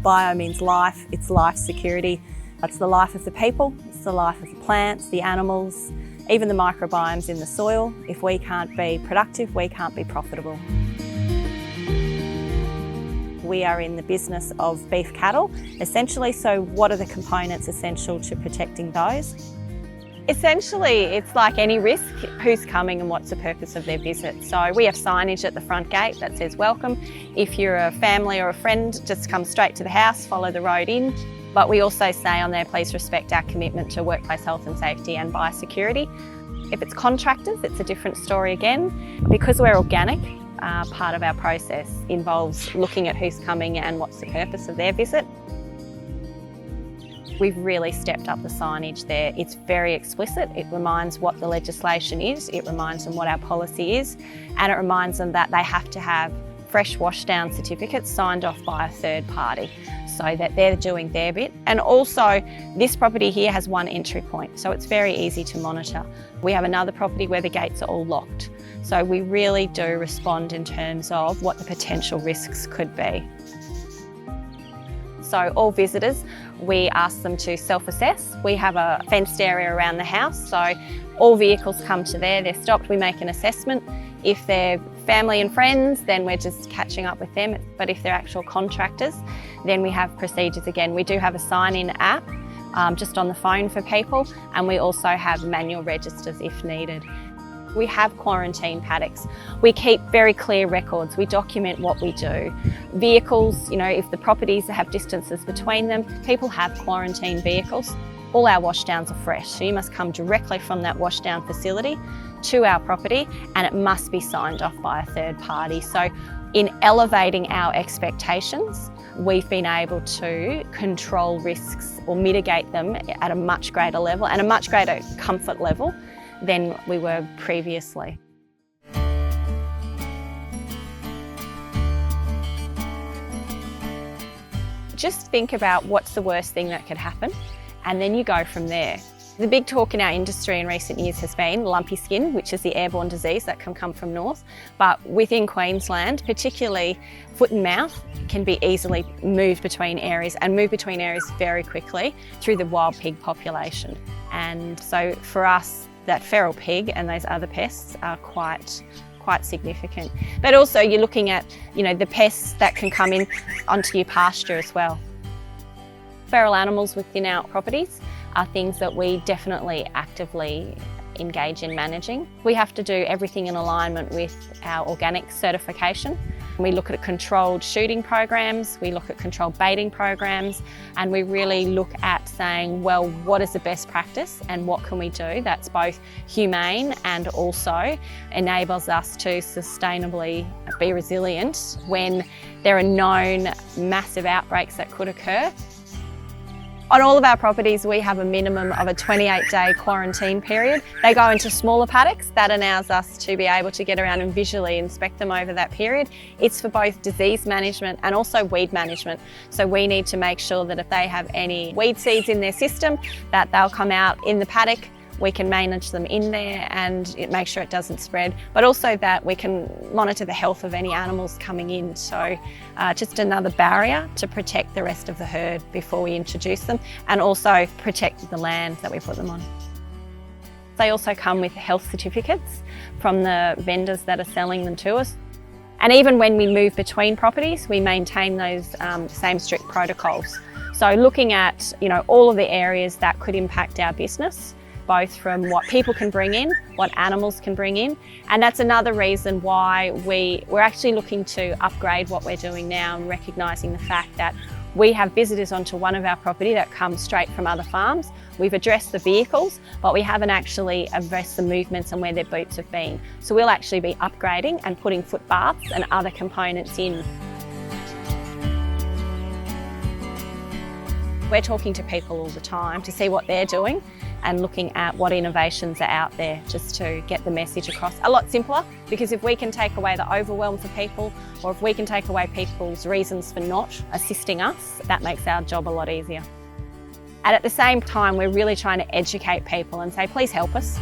Bio means life, it's life security. It's the life of the people, it's the life of the plants, the animals, even the microbiomes in the soil. If we can't be productive, we can't be profitable. We are in the business of beef cattle, essentially, so what are the components essential to protecting those? Essentially, it's like any risk, who's coming and what's the purpose of their visit. So we have signage at the front gate that says welcome. If you're a family or a friend, just come straight to the house, follow the road in. But we also say on there, please respect our commitment to workplace health and safety and biosecurity. If it's contractors, it's a different story again. Because we're organic, part of our process involves looking at who's coming and what's the purpose of their visit. We've really stepped up the signage there. It's very explicit. It reminds what the legislation is, it reminds them what our policy is, and it reminds them that they have to have fresh washdown certificates signed off by a third party so that they're doing their bit. And also, this property here has one entry point, so it's very easy to monitor. We have another property where the gates are all locked. So we really do respond in terms of what the potential risks could be. So all visitors, we ask them to self-assess. We have a fenced area around the house, so all vehicles come to there, they're stopped, we make an assessment. If they're family and friends, then we're just catching up with them. But if they're actual contractors, then we have procedures again. We do have a sign-in app just on the phone for people, and we also have manual registers if needed. We have quarantine paddocks. We keep very clear records. We document what we do. Vehicles, if the properties have distances between them, people have quarantine vehicles. All our washdowns are fresh, so you must come directly from that washdown facility to our property, and it must be signed off by a third party. So in elevating our expectations, we've been able to control risks or mitigate them at a much greater level and a much greater comfort level than we were previously. Just think about what's the worst thing that could happen, and then you go from there. The big talk in our industry in recent years has been lumpy skin, which is the airborne disease that can come from north. But within Queensland, particularly foot and mouth, can be easily moved between areas and move between areas very quickly through the wild pig population. And so for us, that feral pig and those other pests are quite significant. But also you're looking at, the pests that can come in onto your pasture as well. Feral animals within our properties are things that we definitely actively engage in managing. We have to do everything in alignment with our organic certification. We look at controlled shooting programs, we look at controlled baiting programs, and we really look at saying, well, what is the best practice and what can we do that's both humane and also enables us to sustainably be resilient when there are known massive outbreaks that could occur. On all of our properties, we have a minimum of a 28-day quarantine period. They go into smaller paddocks. That allows us to be able to get around and visually inspect them over that period. It's for both disease management and also weed management. So we need to make sure that if they have any weed seeds in their system, that they'll come out in the paddock. We can manage them in there and make sure it doesn't spread, but also that we can monitor the health of any animals coming in. So just another barrier to protect the rest of the herd before we introduce them, and also protect the land that we put them on. They also come with health certificates from the vendors that are selling them to us. And even when we move between properties, we maintain those same strict protocols. So looking at all of the areas that could impact our business, both from what people can bring in, what animals can bring in. And that's another reason why we're actually looking to upgrade what we're doing now and recognising the fact that we have visitors onto one of our property that come straight from other farms. We've addressed the vehicles, but we haven't actually addressed the movements and where their boots have been. So we'll actually be upgrading and putting foot baths and other components in. We're talking to people all the time to see what they're doing and looking at what innovations are out there just to get the message across. A lot simpler, because if we can take away the overwhelm for people, or if we can take away people's reasons for not assisting us, that makes our job a lot easier. And at the same time, we're really trying to educate people and say, please help us.